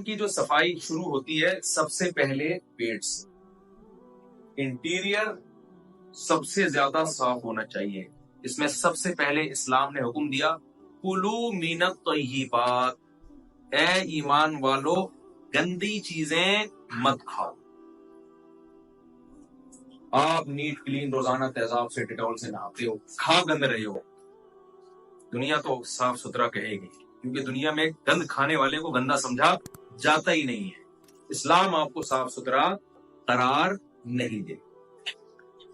کی جو صفائی شروع ہوتی ہے سب سے پہلے پیٹ سے. انٹیریئر سب سے زیادہ صاف ہونا چاہیے. اس میں سب سے پہلے اسلام نے حکم دیا کلو من الطیبات، اے ایمان والو گندی چیزیں مت کھاؤ. آپ نیٹ کلین روزانہ تیزاب سے ڈیٹول سے نہاتے ہو، کھا گند رہے ہو. دنیا تو صاف ستھرا کہے گی کیونکہ دنیا میں گند کھانے والے کو گندا سمجھا جاتا ہی نہیں ہے. اسلام آپ کو صاف ستھرا قرار نہیں دے.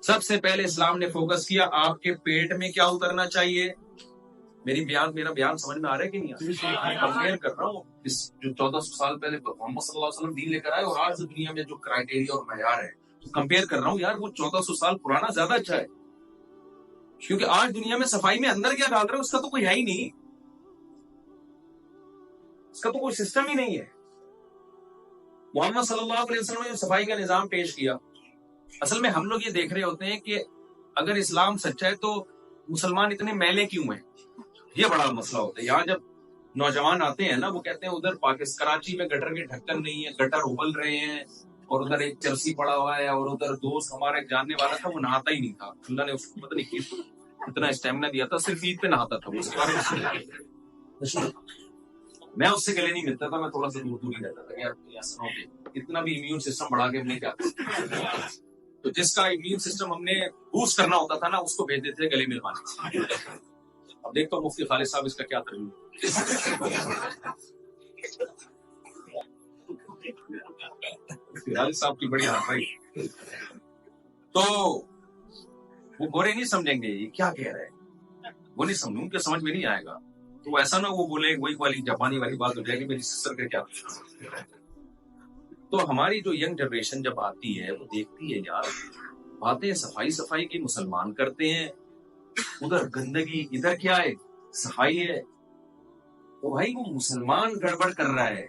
سب سے پہلے اسلام نے فوکس کیا آپ کے پیٹ میں کیا اترنا چاہیے. میرا بیان سمجھ میں آ رہا ہے کہ نہیں آ رہا؟ میں کمپیئر کر رہا ہوں اس جو 1400 سال پہلے محمد صلی اللہ علیہ وسلم دین لے کر آئے اور آج دنیا میں جو کرائٹیریا اور معیار ہے تو کمپیئر کر رہا ہوں. یار وہ 1400 سال پرانا زیادہ اچھا ہے کیونکہ آج دنیا میں صفائی میں اندر کیا ڈال رہے ہیں اس کا تو کوئی ہے ہی نہیں، اس کا تو کوئی سسٹم ہی نہیں ہے. محمد صلی اللہ علیہ وسلم نے جو صفائی کا نظام پیش کیا، اصل میں ہم لوگ یہ دیکھ رہے ہوتے ہیں کہ اگر اسلام سچا ہے تو مسلمان اتنے میلے کیوں ہیں، یہ بڑا مسئلہ ہوتا ہے. یہاں جب نوجوان آتے ہیں نا وہ کہتے ہیں ادھر کراچی میں گٹر کے ڈھکن نہیں ہے، گٹر ابل رہے ہیں اور ادھر ایک چرسی پڑا ہوا ہے اور ادھر دوست ہمارا ایک جاننے والا تھا وہ نہاتا ہی نہیں تھا. اللہ نے اس کو پتہ نہیں اتنا اسٹیمنا دیا تھا، صرف عید پہ نہاتا تھا. اس کے بارے میں اس سے گلے نہیں ملتا تھا، میں تھوڑا سا دور ہی رہتا تھا. یار اتنا بھی امیون سسٹم بڑھا کے ہم نے کیا تو جس کا امیون سسٹم ہم نے بوسٹ کرنا ہوتا تھا نا اس کو بھیج دیتے تھے گلے ملوانے. اب دیکھتا ہوں مفتی خالد صاحب اس کا کیا خالد صاحب کی بڑی ہاتھ بھائی تو وہ گورے نہیں سمجھیں گے یہ کیا کہہ رہے ہیں، وہ نہیں سمجھوں کہ سمجھ میں نہیں آئے گا. تو ایسا نہ وہ بولے وہی والی جاپانی والی بات ہو جائے گی میری سسٹر کا کیا. تو ہماری جو ینگ جنریشن جب آتی ہے وہ دیکھتی ہے یار باتیں صفائی کی مسلمان کرتے ہیں، ادھر گندگی ادھر کیا ہے صفائی ہے. تو بھائی وہ مسلمان گڑبڑ کر رہا ہے.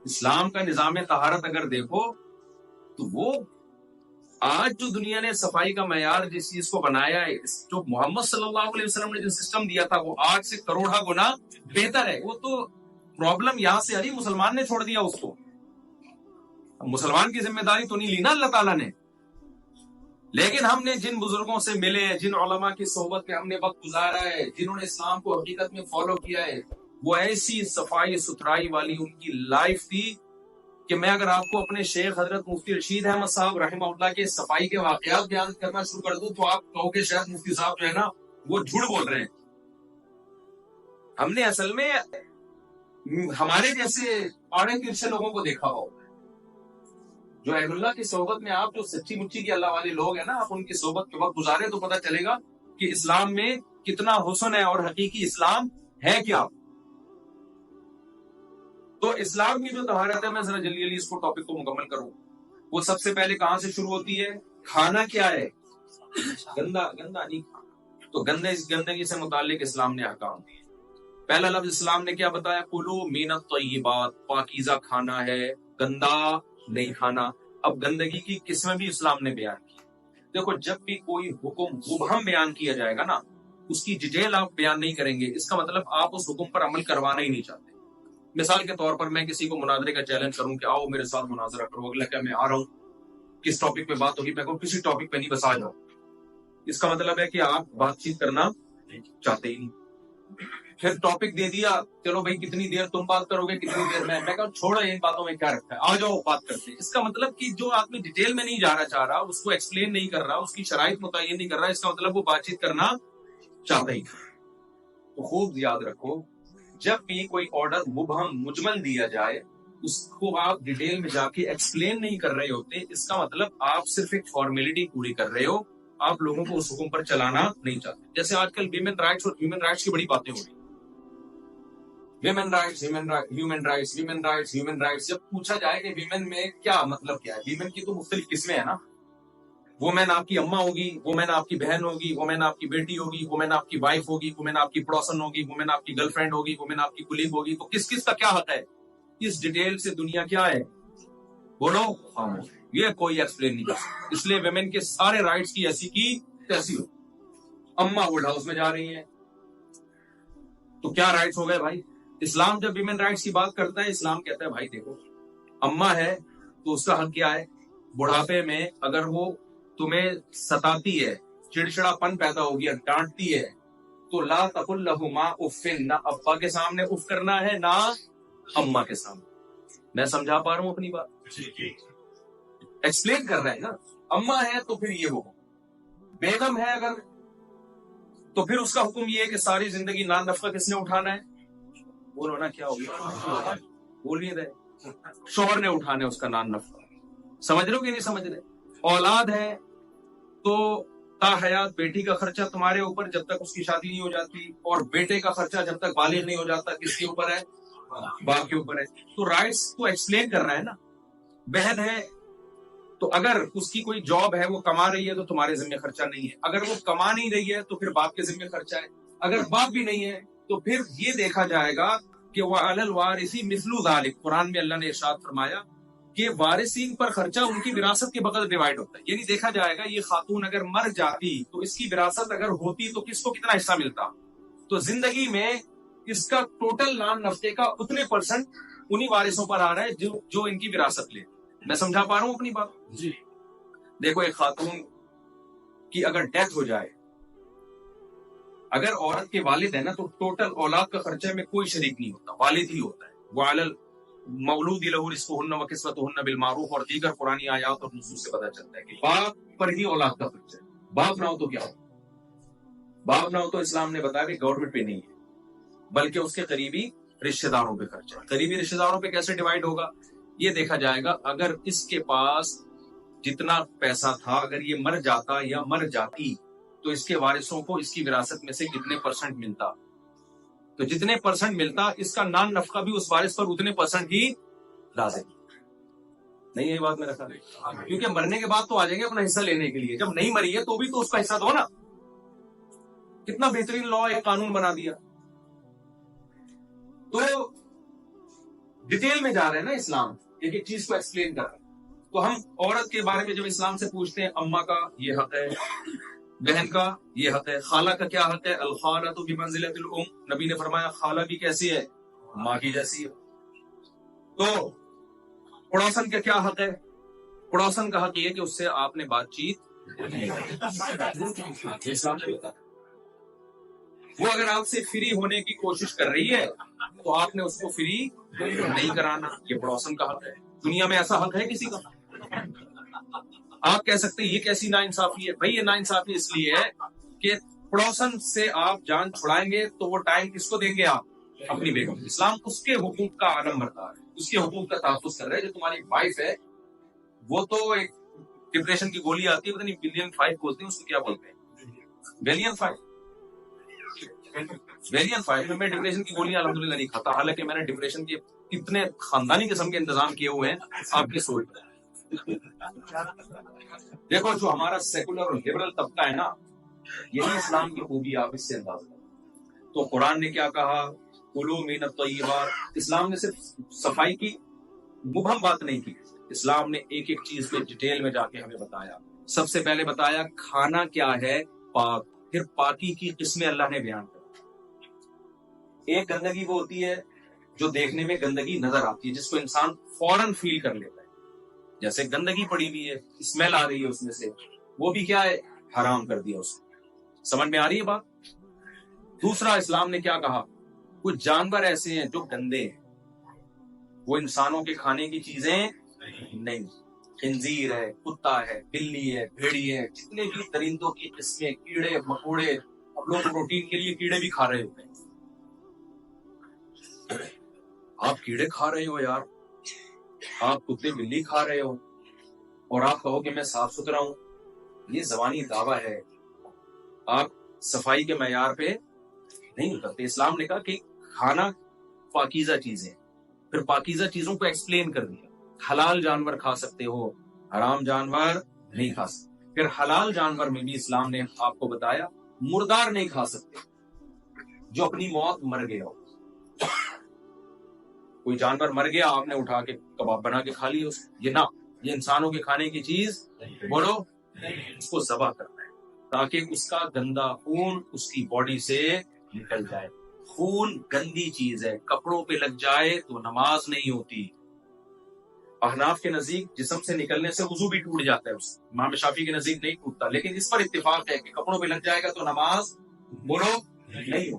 اسلام کا نظام طہارت اگر دیکھو تو وہ آج جو دنیا نے صفائی کا معیار جس چیز کو بنایا ہے، جو محمد صلی اللہ علیہ وسلم نے جو سسٹم دیا تھا وہ آج سے کروڑا گنا بہتر ہے. وہ تو پرابلم یہاں سے اری مسلمان نے چھوڑ دیا اس کو. مسلمان کی ذمہ داری تو نہیں لی نا اللہ تعالیٰ نے، لیکن ہم نے جن بزرگوں سے ملے، جن علماء کی صحبت میں ہم نے وقت گزارا ہے، جنہوں نے اسلام کو حقیقت میں فالو کیا ہے، وہ ایسی صفائی ستھرائی والی ان کی لائف تھی کہ میں اگر آپ کو اپنے شیخ حضرت مفتی رشید احمد صاحب رحمہ اللہ کے صفائی کے واقعات بیان کرنا شروع کر دوں تو آپ کہو کہ شاید مفتی صاحب جو ہے نا وہ جھوٹ بول رہے ہیں. ہم نے اصل میں ہمارے جیسے پاڑے ترچھے لوگوں کو دیکھا ہو جو اہل اللہ کی صحبت میں آپ جو سچی مچی کے اللہ والے لوگ ہیں نا آپ ان کی صحبت کے وقت گزارے تو پتہ چلے گا کہ اسلام میں کتنا حسن ہے اور حقیقی اسلام ہے کیا. تو اسلام کی جو طہارت ہے میں ذرا جلدی اس کو ٹاپک کو مکمل کروں. وہ سب سے پہلے کہاں سے شروع ہوتی ہے؟ کھانا کیا ہے؟ گندا نہیں. تو گندگی سے متعلق اسلام نے احکام دیے. پہلا لفظ اسلام نے کیا بتایا؟ کلو من الطیبات، پاکیزہ کھانا ہے، گندا نہیں کھانا. اب گندگی کی قسمیں بھی اسلام نے بیان کی. دیکھو جب بھی کوئی حکم مبہم بیان کیا جائے گا نا اس کی ڈیٹیل آپ بیان نہیں کریں گے، اس کا مطلب آپ اس حکم پر عمل کروانا ہی نہیں چاہتے. مثال کے طور پر میں کسی کو مناظرے کا چیلنج کروں کہ آؤ میرے ساتھ مناظرہ کرو، اگلا کیا میں آ رہا ہوں کس ٹاپک پہ بات ہوگی، میں کہوں کسی ٹاپک پہ نہیں بس آ جاؤ. اس کا مطلب ہے کہ آپ بات چیت کرنا چاہتے ہی نہیں. پھر ٹاپک دے دیا چلو بھائی کتنی دیر تم بات کرو گے کتنی دیر میں کہا چھوڑو ان باتوں میں کیا رکھا ہے آ جاؤ بات کرتے ہیں. اس کا مطلب کہ جو آدمی ڈیٹیل میں نہیں جانا چاہ رہا اس کو ایکسپلین نہیں کر رہا اس کی شرائط متعین نہیں کر رہا، اس کا مطلب وہ بات چیت کرنا چاہتا ہی. تو خوب یاد رکھو جب بھی کوئی آرڈر مبہم مجمل دیا جائے اس کو آپ ڈیٹیل میں جا کے ایکسپلین نہیں کر رہے ہوتے، اس کا مطلب آپ صرف ایک فارمیلٹی پوری کر رہے ہو، آپ لوگوں کو اس حکم پر چلانا نہیں چاہتے. جیسے آج کل ویمن رائٹس اور ہیومن رائٹس کی بڑی باتیں ہو رہی ہیں. ویمن رائٹس جب پوچھا جائے کہ ویمن میں کیا مطلب کیا ہے، ویمن کی تو مختلف قسمیں ہیں نا. وومین آپ کی اماں ہوگی، وومین آپ کی بہن ہوگی، وومین آپ کی بیٹی ہوگی، وومین آپ کی وائف ہوگی، وومین آپ کی پڑوسن ہوگی، وومین آپ کی گرل فرینڈ ہوگی، وومین آپ کی کلیگ ہوگی. تو کس کا کیا حق ہے اس ڈیٹیل سے دنیا کیا ہے بولو خاموش. یہ کوئی ایکسپلین نہیں کر سکتا. اس لیے ویمن کے سارے رائٹس کی ایسی کی تیسی ہو. اماں اولڈ ہاؤس میں جا رہی ہیں تو کیا رائٹس ہو گئے بھائی. اسلام جب ویمن رائٹس کی بات کرتا ہے اسلام کہتا ہے بھائی دیکھو اماں ہے تو اس کا حق کیا ہے؟ بڑھاپے میں اگر وہ تمہیں ستاتی ہے، چڑچڑا پن پیدا ہو گیا، ڈانٹتی ہے، تو لا تقل لہما اف، نہ ابا کے سامنے اف کرنا ہے نہ اماں کے سامنے. میں سمجھا پا رہا ہوں اپنی بات؟ ایکسپلین کر رہے ہیں نا. اماں ہے تو پھر یہ حکم، بیگم ہے اگر تو پھر اس کا حکم یہ ہے کہ ساری زندگی نان نفقہ کس نے اٹھانا ہے؟ بولو نا کیا ہوگا، بول نہیں رہے، شوہر نے اٹھانا ہے اس کا نان نفقہ. سمجھ رہے ہو کہ نہیں سمجھ رہے؟ اولاد ہے تو تا حیات بیٹی کا خرچہ تمہارے اوپر جب تک اس کی شادی نہیں ہو جاتی، اور بیٹے کا خرچہ جب تک بالغ نہیں ہو جاتا کس کے اوپر ہے؟ باپ کے اوپر ہے. تو رائٹس کو ایکسپلین کر رہا ہے نا. بہن ہے تو اگر اس کی کوئی جاب ہے، وہ کما رہی ہے تو تمہارے ذمہ خرچہ نہیں ہے. اگر وہ کما نہیں رہی ہے تو پھر باپ کے ذمہ خرچہ ہے. اگر باپ بھی نہیں ہے تو پھر یہ دیکھا جائے گا کہ وَعَلَى الْوَارِثِ مِثْلُ ذَلِكَ، قرآن میں اللہ نے ارشاد فرمایا کہ وارثین پر خرچہ ان کی وراثت کے بقدر ڈیوائڈ ہوتا ہے. یعنی دیکھا جائے گا یہ خاتون اگر مر جاتی تو اس کی وراثت اگر ہوتی تو کس کو کتنا حصہ ملتا. تو زندگی میں اس کا ٹوٹل نان نفقے کا اتنے پرسنٹ انہی وارثوں پر آ رہا ہے جو ان کی وراثت لے. میں سمجھا پا رہا ہوں اپنی بات؟ جی. دیکھو ایک خاتون کی اگر ڈیتھ ہو جائے، اگر عورت کے والد ہے نا تو ٹوٹل اولاد کا خرچہ میں کوئی شریک نہیں ہوتا، والد ہی ہوتا ہے. وَعَلَى الْمَوْلُودِ لَهُ رِزْقُهُنَّ وَكِسْوَتُهُنَّ بِالْمَعْرُوفِ، اور دیگر قرآنی آیات اور نصوص سے پتہ چلتا ہے کہ باپ پر ہی اولاد کا خرچہ ہے. باپ نہ ہو تو کیا ہو؟ باپ نہ ہو تو اسلام نے بتایا کہ گورنمنٹ پہ نہیں ہے بلکہ اس کے قریبی رشتہ داروں پہ خرچہ ہے. قریبی رشتہ داروں پہ کیسے ڈیوائڈ ہوگا؟ یہ دیکھا جائے گا اگر اس کے پاس جتنا پیسہ تھا اگر یہ مر جاتا یا مر جاتی تو اس کے وارثوں کو اس کی وراثت میں سے کتنے پرسنٹ ملتا. تو جتنے پرسنٹ ملتا اس کا نان نفقہ بھی اس وارث پر اتنے پرسنٹ ہی لازم. نہیں یہ بات میں رکھا نہیں، کیونکہ مرنے کے بعد تو آ جائیں گے اپنا حصہ لینے کے لیے. جب نہیں مری ہے تو بھی تو اس کا حصہ دو نا. کتنا بہترین لا، ایک قانون بنا دیا. تو ڈیٹیل میں جا رہے ہیں نا اسلام، ایک ایک چیز کو ایکسپلین کر رہے ہیں. تو ہم عورت کے بارے میں جب اسلام سے پوچھتے ہیں، اماں کا یہ حق ہے، بہن کا یہ حق ہے، خالہ کا کیا حق ہے؟ الخالۃ بمنزلۃ الام، نبی نے فرمایا خالہ بھی کیسی ہے؟ ماں کی جیسی ہے. تو پڑوسن کا کیا حق ہے؟ پڑوسن کا حق یہ کہ اس سے آپ نے بات چیت اسلام نے بتایا. وہ اگر آپ سے فری ہونے کی کوشش کر رہی ہے تو آپ نے اس کو فری نہیں کرانا. یہ پڑوسن کا حق ہے. دنیا میں ایسا حق ہے کسی کا؟ آپ کہہ سکتے ہیں یہ کیسی ناانصافی ہے؟ بھائی یہ ناانصافی اس لیے ہے کہ پڑوسن سے آپ جان چھڑائیں گے تو وہ ٹائم کس کو دیں گے؟ آپ اپنی بیگم. اسلام اس کے حقوق کا عالم بتا ہے، اس کے حقوق کا تحفظ کر رہا ہے. جو تمہاری وائف ہے وہ تو ایک ڈپریشن کی گولی آتی ہے، پتہ نہیں بلین 5 بولتے ہیں اس کو، کیا بولتے ہیں؟ بلین 5. میں ڈپریشن کی گولیاں الحمدللہ نہیں کھاتا، حالانکہ میں نے ڈپریشن کے اتنے خاندانی قسم کے انتظام کیے ہوئے ہیں آپ کی سوچ. دیکھو جو ہمارا سیکولر اور لبرل طبقہ ہے نا، یہی اسلام کی خوبی آپ اس سے انداز کریں. تو قرآن نے کیا کہا؟ کلوا من الطیبات. اسلام نے صرف صفائی کی مبہم بات نہیں کی، اسلام نے ایک ایک چیز پہ ڈیٹیل میں جا کے ہمیں بتایا. سب سے پہلے بتایا کھانا کیا ہے؟ پاک. پھر پاکی کی قسمیں اللہ نے بیان کر. ایک گندگی وہ ہوتی ہے جو دیکھنے میں گندگی نظر آتی ہے، جس کو انسان فوراً فیل کر لیتا ہے، جیسے گندگی پڑی ہوئی ہے، اسمیل آ رہی ہے اس میں سے، وہ بھی کیا ہے؟ حرام کر دیا اس کو. سمجھ میں آ رہی ہے بات؟ دوسرا اسلام نے کیا کہا؟ کچھ جانور ایسے ہیں جو گندے ہیں، وہ انسانوں کے کھانے کی چیزیں نہیں. خنزیر ہے، کتا ہے، بلی ہے، بھیڑی ہے، جتنے بھی درندوں کی قسمیں، کیڑے مکوڑے. اب لوگ پروٹین کے لیے کیڑے بھی کھا رہے ہوتے ہیں. آپ کیڑے کھا رہے ہو یار، آپ کتے بلی کھا رہے ہو اور آپ کہو کہ میں صاف ستھرا ہوں. یہ زبانی دعویٰ ہے، آپ صفائی کے معیار پہ نہیں اترتے. اسلام نے کہا کہ کھانا پاکیزہ چیزیں، پھر پاکیزہ چیزوں کو ایکسپلین کر دیا. حلال جانور کھا سکتے ہو، حرام جانور نہیں کھا سکتے. پھر حلال جانور میں بھی اسلام نے آپ کو بتایا مردار نہیں کھا سکتے، جو اپنی موت مر گیا ہو. کوئی جانور مر گیا، آپ نے اٹھا کے کباب بنا کے کھا لیا اس کو، یہ نہ، یہ انسانوں کے کھانے کی چیز بولو، اس کو ذبح کرنا ہے تاکہ اس کا گندا خون اس کی باڈی سے نکل جائے. خون گندی چیز ہے، کپڑوں پہ لگ جائے تو نماز نہیں ہوتی. احناف کے نزدیک جسم سے نکلنے سے وضو بھی ٹوٹ جاتا ہے، اس امام شافعی کے نزدیک نہیں ٹوٹتا، لیکن اس پر اتفاق ہے کہ کپڑوں پہ لگ جائے گا تو نماز بولو نہیں ہو۔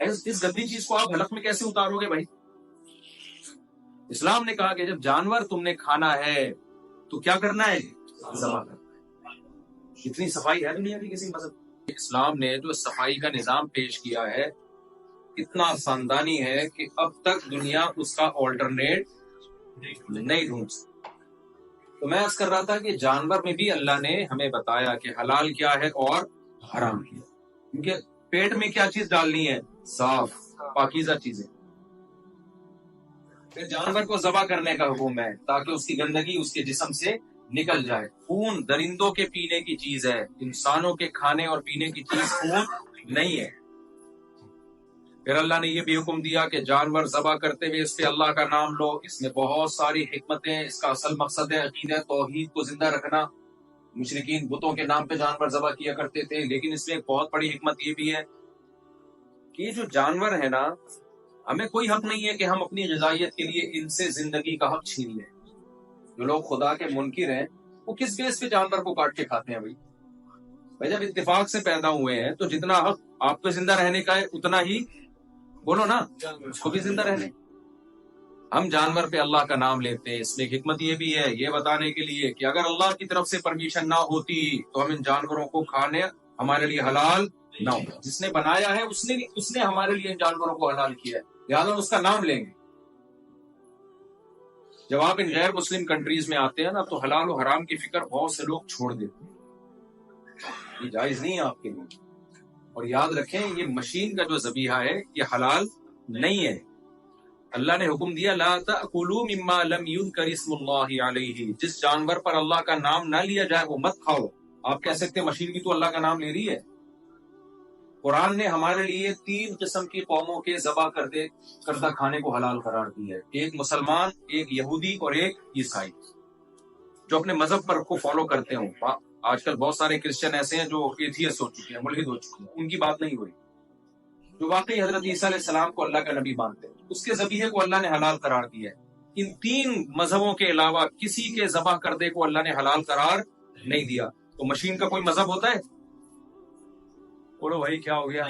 اس گندی چیز کو آپ حلق میں کیسے اتارو گے بھائی؟ اسلام نے کہا کہ جب جانور تم نے کھانا ہے تو کیا کرنا ہے؟ ذبح کرنا ہے۔ اتنی صفائی ہے دنیا کی کسی مذہب؟ اسلام نے جو صفائی کا نظام پیش کیا ہے اتنا خاندانی ہے کہ اب تک دنیا اس کا آلٹرنیٹ نہیں ڈھونڈ سکتی۔ تو میں عرض کر رہا تھا کہ جانور میں بھی اللہ نے ہمیں بتایا کہ حلال کیا ہے اور حرام کیا، کیونکہ پیٹ میں کیا چیز ڈالنی ہے؟ صاف پاکیزہ چیزیں۔ پھر جانور کو ذبح کرنے کا حکم ہے تاکہ اس کی گندگی اس کے جسم سے نکل جائے۔ خون درندوں کے پینے کی چیز ہے، انسانوں کے کھانے اور پینے کی چیز خون نہیں ہے۔ پھر اللہ نے یہ بھی حکم دیا کہ جانور ذبح کرتے ہوئے اس پہ اللہ کا نام لو۔ اس میں بہت ساری حکمتیں، اس کا اصل مقصد ہے عقیدہ توحید کو زندہ رکھنا۔ مشرکین بتوں کے نام پہ جانور ذبح کیا کرتے تھے، لیکن اس میں ایک بہت بڑی حکمت یہ بھی ہے کہ یہ جو جانور ہے نا، ہمیں کوئی حق نہیں ہے کہ ہم اپنی غذائیت کے لیے ان سے زندگی کا حق چھین لیں۔ جو لوگ خدا کے منکر ہیں وہ کس بیس پہ جانور کو کاٹ کے کھاتے ہیں بھائی جب اتفاق سے پیدا ہوئے ہیں تو جتنا حق آپ کو زندہ رہنے کا ہے اتنا ہی بولو نا اس کو بھی زندہ رہنے۔ ہم جانور پہ اللہ کا نام لیتے ہیں، اس میں ایک حکمت یہ بھی ہے، یہ بتانے کے لیے کہ اگر اللہ کی طرف سے پرمیشن نہ ہوتی تو ہم ان جانوروں کو کھانے ہمارے لیے حلال نہ ہو۔ جس نے بنایا ہے اس نے ہمارے لیے ان جانوروں کو حلال کیا ہے، لہٰذا اس کا نام لیں گے۔ جب آپ ان غیر مسلم کنٹریز میں آتے ہیں نا تو حلال و حرام کی فکر بہت سے لوگ چھوڑ دیتے ہیں، یہ جائز نہیں ہے آپ کے لیے۔ اور یاد رکھیں یہ مشین کا جو ذبیحہ ہے یہ حلال نہیں ہے۔ اللہ نے حکم دیا لا تأکلوا مما لم یذکر اسم اللہ علیہ، جس جانور پر اللہ کا نام نہ لیا جائے وہ مت کھاؤ۔ آپ کہہ سکتے ہیں مشین بھی تو اللہ کا نام لے رہی ہے۔ قرآن نے ہمارے لیے 3 قسم کی قوموں کے ذبح کردہ کھانے کو حلال قرار دیا ہے، ایک مسلمان، ایک یہودی اور ایک عیسائی، جو اپنے مذہب پر کو فالو کرتے ہوں۔ آج کل بہت سارے کرسچن ایسے ہیں جو ایتھیسٹ ہو چکے ہیں، ملحد ہو چکے ہیں، ان کی بات نہیں ہوئی۔ جو واقعی حضرت عیسیٰ علیہ السلام کو اللہ کا نبی مانتے ہیں اس کے ذبیحے کو اللہ نے حلال قرار دیا ہے۔ ان 3 مذہبوں کے علاوہ کسی کے ذبح کردے کو اللہ نے حلال قرار نہیں دیا۔ تو مشین کا کوئی مذہب ہوتا ہے؟ بولو بھائی کیا ہو گیا؟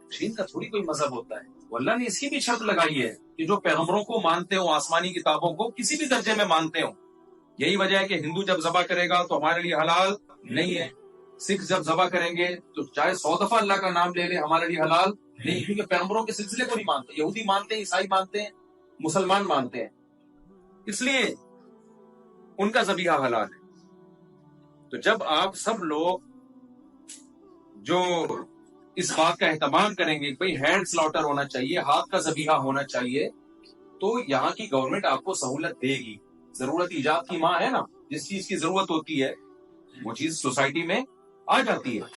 مشین کا تھوڑی کوئی مذہب ہوتا ہے۔ وہ اللہ نے اس کی بھی شرط لگائی ہے کہ جو پیغمبروں کو مانتے ہوں، آسمانی کتابوں کو کسی بھی درجے میں مانتے ہوں۔ یہی وجہ ہے کہ ہندو جب ذبح کرے گا تو ہمارے لیے حلال نہیں ہے، سکھ جب ذبح کریں گے تو چاہے 100 دفعہ اللہ کا نام لے لے ہمارے لیے حلال نہیں، کیونکہ پیغمبروں کے سلسلے کو نہیں مانتے۔ یہودی مانتے ہیں، عیسائی مانتے ہیں، مسلمان مانتے ہیں، اس لیے ان کا ذبیحہ حلال ہے۔ تو جب آپ سب لوگ جو اس بات کا اہتمام کریں گے کہ بھئی ہینڈ سلاٹر ہونا چاہیے، ہاتھ کا ذبیحہ ہونا چاہیے، تو یہاں کی گورنمنٹ آپ کو سہولت دے گی۔ ضرورت ایجاد کی ماں ہے نا، جس چیز کی ضرورت ہوتی ہے وہ چیز سوسائٹی میں آ جاتی ہے۔